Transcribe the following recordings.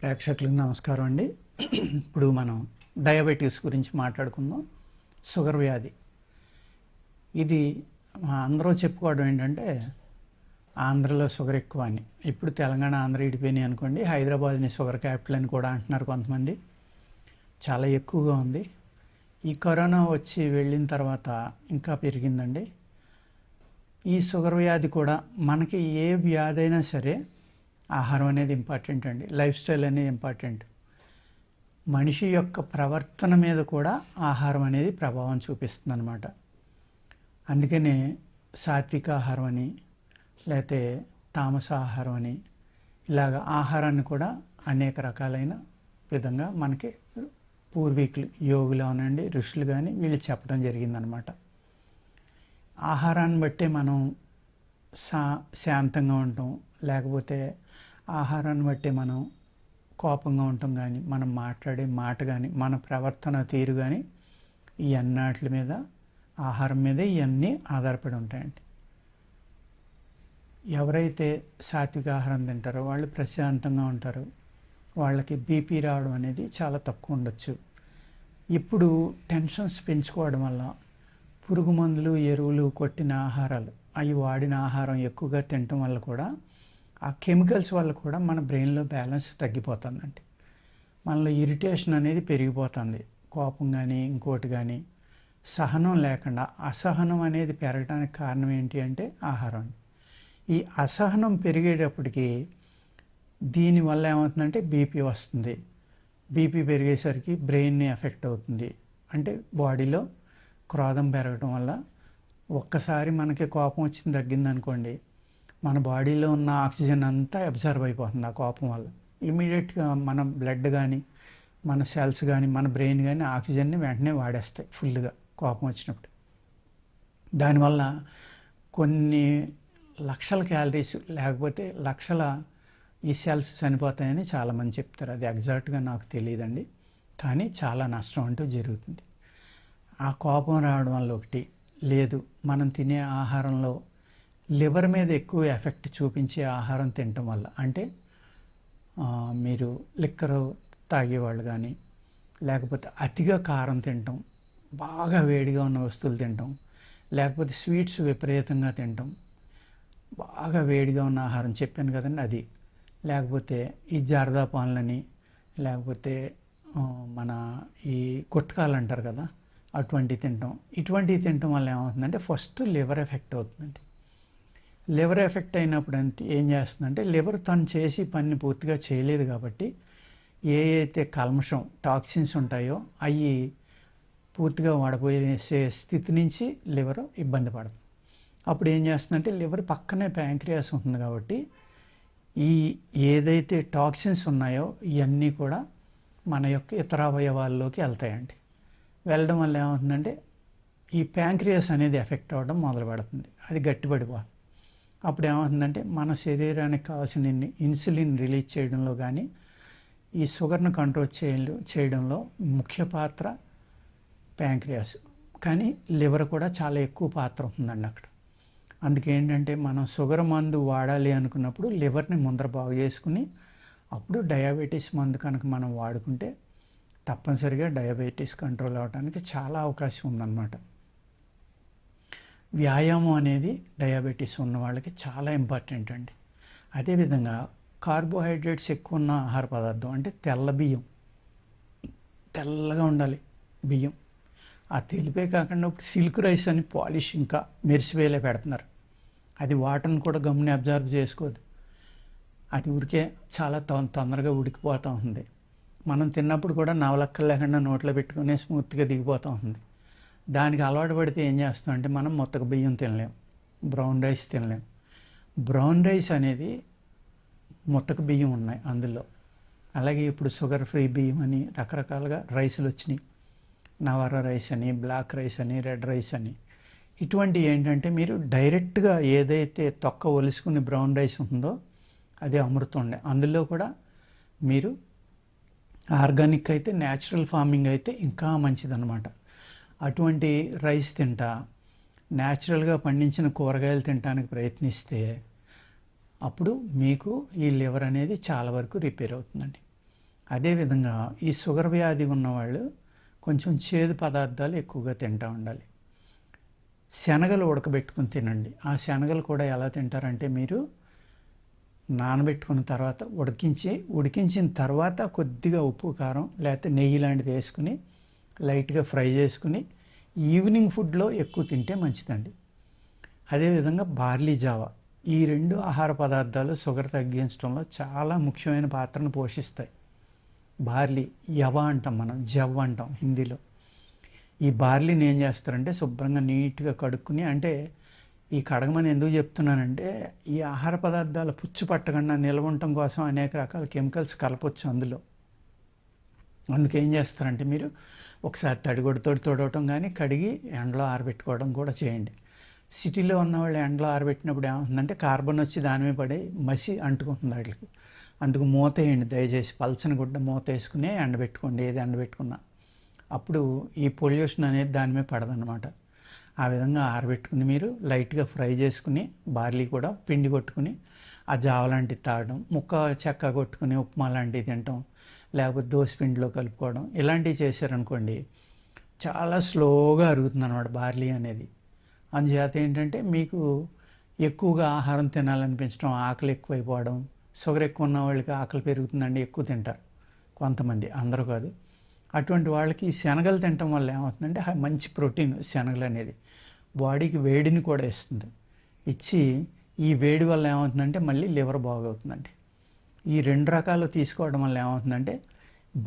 ప్రేక్షకులకు నమస్కారం అండి. ఇప్పుడు మనం డయాబెటీస్ గురించి మాట్లాడుకుందాం. షుగర్ వ్యాధి ఇది అందరూ చెప్పుకోవడం ఏంటంటే ఆంధ్రలో షుగర్ ఎక్కువ అని. ఇప్పుడు తెలంగాణ ఆంధ్ర ఇడిపోయినాయి అనుకోండి, హైదరాబాద్ని షుగర్ క్యాపిటల్ అని కూడా అంటున్నారు కొంతమంది. చాలా ఎక్కువగా ఉంది. ఈ కరోనా వచ్చి వెళ్ళిన తర్వాత ఇంకా పెరిగిందండి. ఈ షుగర్ వ్యాధి కూడా మనకి ఏ వ్యాధి అయినా సరే ఆహారం అనేది ఇంపార్టెంట్ అండి. లైఫ్ స్టైల్ అనేది ఇంపార్టెంట్. మనిషి యొక్క ప్రవర్తన మీద కూడా ఆహారం అనేది ప్రభావం చూపిస్తుంది అన్నమాట. అందుకనే సాత్విక ఆహారం అని, లేకపోతే తామస ఆహారం అని, ఇలాగ ఆహారాన్ని కూడా అనేక రకాలైన విధంగా మనకి పూర్వీకులు యోగులు అవనండి, ఋషులు కానీ వీళ్ళు చెప్పడం జరిగిందనమాట. ఆహారాన్ని బట్టే మనం శాంతంగా ఉంటాం, లేకపోతే ఆహారాన్ని బట్టే మనం కోపంగా ఉంటాం, కానీ మనం మాట్లాడే మాట కానీ మన ప్రవర్తన తీరు కానీ ఈ అన్నిటి మీద, ఆహారం మీదే ఇవన్నీ ఆధారపడి ఉంటాయండి. ఎవరైతే సాత్విక ఆహారం తింటారో వాళ్ళు ప్రశాంతంగా ఉంటారు. వాళ్ళకి బీపీ రావడం అనేది చాలా తక్కువ ఉండొచ్చు. ఇప్పుడు టెన్షన్స్ పెంచుకోవడం వల్ల పురుగు మందులు, ఎరువులు కొట్టిన ఆహారాలు, అవి వాడిన ఆహారం ఎక్కువగా తినటం వల్ల కూడా ఆ కెమికల్స్ వల్ల కూడా మన బ్రెయిన్లో బ్యాలెన్స్ తగ్గిపోతుందండి. మనలో ఇరిటేషన్ అనేది పెరిగిపోతుంది. కోపం కానీ ఇంకోటి కానీ సహనం లేకుండా అసహనం అనేది పెరగడానికి కారణం ఏంటి అంటే ఆహారం. ఈ అసహనం పెరిగేటప్పటికి దీనివల్ల ఏమవుతుందంటే బీపీ వస్తుంది. బీపీ పెరిగేసరికి బ్రెయిన్ని ఎఫెక్ట్ అవుతుంది. అంటే బాడీలో క్రోధం పెరగడం వల్ల ఒక్కసారి మనకి కోపం వచ్చింది తగ్గిందనుకోండి, మన బాడీలో ఉన్న ఆక్సిజన్ అంతా అబ్జర్వ్ అయిపోతుంది ఆ కోపం వల్ల. ఇమీడియట్గా మన బ్లడ్ కానీ మన సెల్స్ కానీ మన బ్రెయిన్ కానీ ఆక్సిజన్ని వెంటనే వాడేస్తాయి ఫుల్గా కోపం వచ్చినప్పుడు. దానివల్ల కొన్ని లక్షల క్యాలరీస్ లేకపోతే లక్షల ఈ సెల్స్ చనిపోతాయని చాలామంది చెప్తారు. అది ఎగ్జాక్ట్గా నాకు తెలియదండి, కానీ చాలా నష్టం అంటూ జరుగుతుంది. ఆ కోపం రావడం వల్ల ఒకటి, లేదు మనం తినే ఆహారంలో లివర్ మీద ఎక్కువ ఎఫెక్ట్ చూపించే ఆహారం తినటం వల్ల, అంటే మీరు లిక్కర్ తాగేవాళ్ళు కానీ, లేకపోతే అతిగా కారం తినటం, బాగా వేడిగా ఉన్న వస్తువులు తినటం, లేకపోతే స్వీట్స్ విపరీతంగా తినటం, బాగా వేడిగా ఉన్న ఆహారం చెప్పాను కదండి అది, లేకపోతే ఈ జర్దా పాన్లని, లేకపోతే మన ఈ గుట్కాలు అంటారు కదా అటువంటివి తినటం. ఇటువంటివి తినటం వల్ల ఏమవుతుందంటే ఫస్ట్ లివర్ ఎఫెక్ట్ అవుతుందండి. లివర్ ఎఫెక్ట్ అయినప్పుడు అంటే ఏం చేస్తుందంటే లివర్ తను చేసి పని పూర్తిగా చేయలేదు కాబట్టి ఏ అయితే కల్మషం టాక్సిన్స్ ఉంటాయో అవి పూర్తిగా వాడిపోయే స్థితి నుంచి లివర్ ఇబ్బంది పడుతుంది. అప్పుడు ఏం చేస్తుందంటే లివర్ పక్కనే ప్యాంక్రియాస్ ఉంటుంది కాబట్టి ఈ ఏదైతే టాక్సిన్స్ ఉన్నాయో ఇవన్నీ కూడా మన యొక్క ఇతర అవయవాల్లోకి వెళ్తాయండి. వెళ్ళడం వల్ల ఏమవుతుందంటే ఈ ప్యాంక్రియాస్ అనేది ఎఫెక్ట్ అవ్వడం మొదలు పెడుతుంది. అది గట్టిపడిపోతుంది. అప్పుడు ఏమవుతుందంటే మన శరీరానికి కావాల్సిన ఇన్సులిన్ రిలీజ్ చేయడంలో కానీ ఈ షుగర్ను కంట్రోల్ చేయడంలో ముఖ్య పాత్ర ప్యాంక్రియాస్, కానీ లివర్ కూడా చాలా ఎక్కువ పాత్ర ఉంటుందండి అక్కడ. అందుకేంటంటే మనం షుగర్ మందు వాడాలి అనుకున్నప్పుడు లివర్ని ముందర బాగు చేసుకుని అప్పుడు డయాబెటీస్ మందు కనుక మనం వాడుకుంటే తప్పనిసరిగా డయాబెటీస్ కంట్రోల్ అవ్వడానికి చాలా అవకాశం ఉందన్నమాట. వ్యాయామం అనేది డయాబెటీస్ ఉన్న వాళ్ళకి చాలా ఇంపార్టెంట్ అండి. అదేవిధంగా కార్బోహైడ్రేట్స్ ఎక్కువ ఉన్న ఆహార పదార్థం అంటే తెల్ల బియ్యం, తెల్లగా ఉండాలి బియ్యం. ఆ తెలిపే కాకుండా ఇప్పుడు సిల్క్ రైస్ అని పాలిష్ ఇంకా మెరిసిపోయేలా పెడుతున్నారు. అది వాటర్ని కూడా గమ్ముని అబ్జర్వ్ చేసుకోదు. అది ఉడికే చాలా తొందరగా ఉడికిపోతూ ఉంది. మనం తిన్నప్పుడు కూడా నవలక్కలు లేకుండా నోట్లో పెట్టుకునే స్మూత్గా దిగిపోతూ ఉంది. దానికి అలవాటు పడితే ఏం చేస్తామంటే మనం మొత్తక బియ్యం తినలేం, బ్రౌన్ రైస్ తినలేం. బ్రౌన్ రైస్ అనేది మొత్తక బియ్యం ఉన్నాయి అందులో. అలాగే ఇప్పుడు షుగర్ ఫ్రీ బియ్యం అని రకరకాలుగా రైసులు వచ్చినాయి. నవారా రైస్ అని, బ్లాక్ రైస్ అని, రెడ్ రైస్ అని. ఇటువంటి ఏంటంటే మీరు డైరెక్ట్గా ఏదైతే తొక్క ఒలుసుకుని బ్రౌన్ రైస్ ఉందో అది అమృతం ఉండే. అందులో కూడా మీరు ఆర్గానిక్ అయితే, న్యాచురల్ ఫార్మింగ్ అయితే ఇంకా మంచిదన్నమాట. అటువంటి రైస్ తింటా న్యాచురల్గా పండించిన కూరగాయలు తినడానికి ప్రయత్నిస్తే అప్పుడు మీకు ఈ లివర్ అనేది చాలా వరకు రిపేర్ అవుతుందండి. అదేవిధంగా ఈ షుగర్ వ్యాధి ఉన్నవాళ్ళు కొంచెం చేదు పదార్థాలు ఎక్కువగా తింటూ ఉండాలి. శనగలు ఉడకబెట్టుకుని తినండి. ఆ శనగలు కూడా ఎలా తింటారంటే మీరు నానబెట్టుకున్న తర్వాత ఉడికించిన తర్వాత కొద్దిగా ఉప్పు కారం లేకపోతే నెయ్యి లాంటిది వేసుకుని లైట్గా ఫ్రై చేసుకుని ఈవినింగ్ ఫుడ్లో ఎక్కువ తింటే మంచిదండి. అదేవిధంగా బార్లీ జావా, ఈ 2 ఆహార పదార్థాలు షుగర్ తగ్గించడంలో చాలా ముఖ్యమైన పాత్రను పోషిస్తాయి. బార్లీ యవ అంటాం, మనం జవ్ అంటాం హిందీలో. ఈ బార్లీని ఏం చేస్తారంటే శుభ్రంగా నీట్గా కడుక్కుని, అంటే ఈ కడగమని ఎందుకు చెప్తున్నానంటే ఈ ఆహార పదార్థాలు పుచ్చు పట్టకుండా నిల్వ ఉండటం కోసం అనేక రకాల కెమికల్స్ కలపొచ్చు అందులో. అందుకేం చేస్తారంటే మీరు ఒకసారి తడిగొడ్డతో తొడవటం కానీ కడిగి ఎండలో ఆరబెట్టుకోవడం కూడా చేయండి. సిటీలో ఉన్నవాళ్ళు ఎండలో ఆరబెట్టినప్పుడు ఏమవుతుందంటే కార్బన్ వచ్చి దాని మీద పడి మసి అంటుకుంటుంది వాటికి. అందుకు మూత వేయండి దయచేసి, పల్చని గుడ్డ మూత వేసుకుని ఎండబెట్టుకోండి, ఏది ఎండబెట్టుకున్నా. అప్పుడు ఈ పొల్యూషన్ అనేది దాని మీద పడదన్నమాట. ఆ విధంగా ఆరబెట్టుకుని మీరు లైట్గా ఫ్రై చేసుకుని బార్లీ కూడా పిండి కొట్టుకుని ఆ జావ లాంటివి తాగడం, ముక్క చెక్క కొట్టుకుని ఉప్మా లాంటివి తినటం, లేకపోతే దోసపిండిలో కలుపుకోవడం, ఇలాంటివి చేశారనుకోండి చాలా స్లోగా అరుగుతుంది అన్నమాట బార్లీ అనేది. అందుచేత ఏంటంటే మీకు ఎక్కువగా ఆహారం తినాలనిపించడం, ఆకలి ఎక్కువైపోవడం, షుగర్ ఎక్కువ ఉన్న వాళ్ళకి ఆకలి పెరుగుతుందండి, ఎక్కువ తింటారు కొంతమంది, అందరూ కాదు. అటువంటి వాళ్ళకి ఈ శనగలు తినటం వల్ల ఏమవుతుందంటే మంచి ప్రోటీన్ శనగలు అనేది బాడీకి వేడిని కూడా ఇస్తుంది. ఈ వేడి వల్ల ఏమవుతుందంటే మళ్ళీ లివర్ బాగవుతుందండి. ఈ 2 రకాలు తీసుకోవడం వల్ల ఏమవుతుందంటే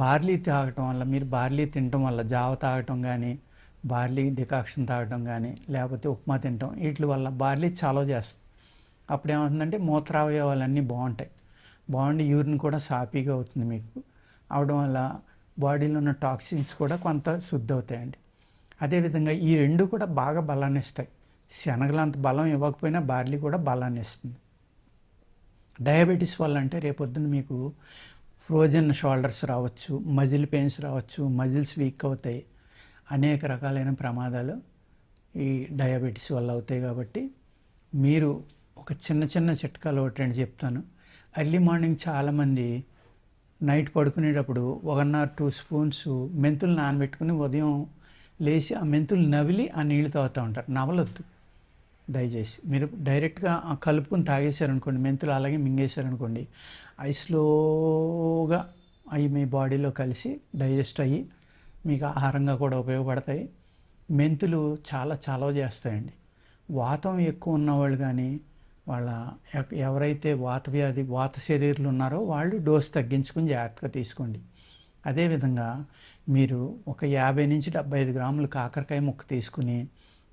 బార్లీ తాగటం వల్ల, మీరు బార్లీ తినటం వల్ల, జావ తాగటం కానీ బార్లీ డికాక్షన్ తాగటం కానీ లేకపోతే ఉప్మా తినటం, వీటి వల్ల బార్లీ చలవ చేస్తుంది. అప్పుడు ఏమవుతుందంటే మూత్రావయవాలన్నీ బాగుండి యూరిన్ కూడా సాఫీగా అవుతుంది మీకు. అవడం వల్ల బాడీలో ఉన్న టాక్సిన్స్ కూడా కొంత శుద్ధి అవుతాయండి. అదేవిధంగా ఈ 2 కూడా బాగా బలాన్ని ఇస్తాయి. శనగలు అంత బలం ఇవ్వకపోయినా బార్లీ కూడా బలాన్ని ఇస్తుంది. డయాబెటీస్ వల్ల అంటే రేపొద్దున మీకు ఫ్రోజన్ షోల్డర్స్ రావచ్చు, మజిల్ పెయిన్స్ రావచ్చు, మజిల్స్ వీక్ అవుతాయి, అనేక రకాలైన ప్రమాదాలు ఈ డయాబెటీస్ వల్ల అవుతాయి. కాబట్టి మీరు ఒక చిన్న చిట్కాలు 1-2 చెప్తాను. ఎర్లీ మార్నింగ్ చాలామంది నైట్ పడుకునేటప్పుడు 1 or 2 స్పూన్స్ మెంతులు నానబెట్టుకుని ఉదయం లేచి ఆ మెంతులు నవిలి ఆ నీళ్ళు తాగుతూ ఉంటారు. నవలొద్దు దయచేసి. మీరు డైరెక్ట్గా కలుపుకొని తాగేశారనుకోండి, మెంతులు అలాగే మింగేశారనుకోండి, అవి స్లోగా అవి మీ బాడీలో కలిసి డైజెస్ట్ అయ్యి మీకు ఆహారంగా కూడా ఉపయోగపడతాయి. మెంతులు చాలా చలవ చేస్తాయండి. వాతం ఎక్కువ ఉన్నవాళ్ళు కానీ ఎవరైతే వాత శరీరాలు ఉన్నారో వాళ్ళు డోస్ తగ్గించుకుని జాగ్రత్తగా తీసుకోండి. అదేవిధంగా మీరు ఒక 50 నుంచి 75 గ్రాములు కాకరకాయ ముక్క తీసుకుని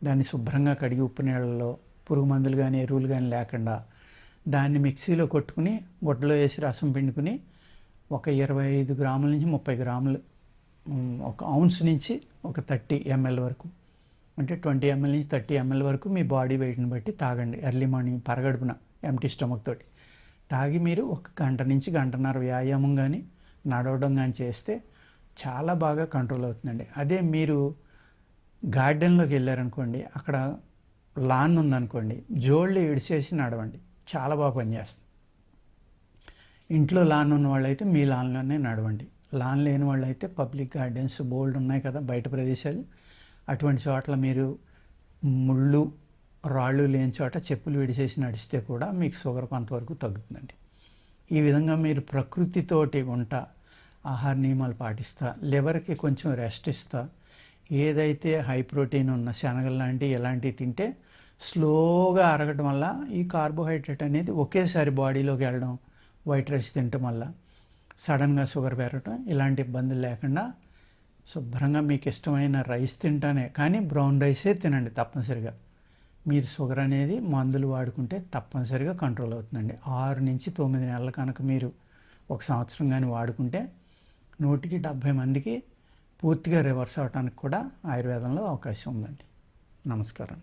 దాన్ని శుభ్రంగా కడిగి ఉప్పు నీళ్ళలో పురుగు మందులు కానీ ఎరువులు కానీ లేకుండా దాన్ని మిక్సీలో కొట్టుకుని గుడ్డలో వేసి రసం పిండుకుని ఒక 25 గ్రాముల నుంచి 30 గ్రాములు, 1 ounce నుంచి ఒక 30 ml వరకు, అంటే 20 ml నుంచి 30 ml వరకు మీ బాడీ వెయిట్ని బట్టి తాగండి. ఎర్లీ మార్నింగ్ పరగడుపున ఎంటీ స్టమక్ తోటి తాగి మీరు 1 గంట నుంచి 1.5 వ్యాయామం కానీ నడవడం కానీ చేస్తే చాలా బాగా కంట్రోల్ అవుతుందండి. అదే మీరు గార్డెన్లోకి వెళ్ళారనుకోండి, అక్కడ లాన్ ఉందనుకోండి, జోళ్ళు ఇడిచేసి నడవండి, చాలా బాగా పనిచేస్తుంది. ఇంట్లో లాన్ ఉన్న వాళ్ళైతే మీ లాన్లోనే నడవండి. లాన్ లేని వాళ్ళు అయితే పబ్లిక్ గార్డెన్స్ బోల్డ్ ఉన్నాయి కదా బయట ప్రదేశాలు, అటువంటి చోట్ల మీరు ముళ్ళు రాళ్ళు లేని చోట చెప్పులు విడిచేసి నడిస్తే కూడా మీకు షుగర్ కొంతవరకు తగ్గుతుందండి. ఈ విధంగా మీరు ప్రకృతితోటి ఆహార నియమాలు పాటిస్తా, లివర్కి కొంచెం రెస్ట్ ఇస్తా, ఏదైతే హై ప్రోటీన్ ఉన్న శనగలు లాంటివి ఇలాంటివి తింటే స్లోగా అరగటం వల్ల ఈ కార్బోహైడ్రేట్ అనేది ఒకేసారి బాడీలోకి వెళ్ళడం, వైట్ రైస్ తినటం వల్ల సడన్గా షుగర్ పెరగటం, ఇలాంటి ఇబ్బందులు లేకుండా శుభ్రంగా మీకు ఇష్టమైన రైస్ తింటానే, కానీ బ్రౌన్ రైసే తినండి తప్పనిసరిగా. మీరు షుగర్ అనేది మందులు వాడుకుంటే తప్పనిసరిగా కంట్రోల్ అవుతుందండి. 6 నుంచి 9 నెలలు కనుక మీరు 1 సంవత్సరం కానీ వాడుకుంటే 100కి 70 మందికి పూర్తిగా రివర్స్ అవడానికి కూడా ఆయుర్వేదంలో అవకాశం ఉందండి. నమస్కారం.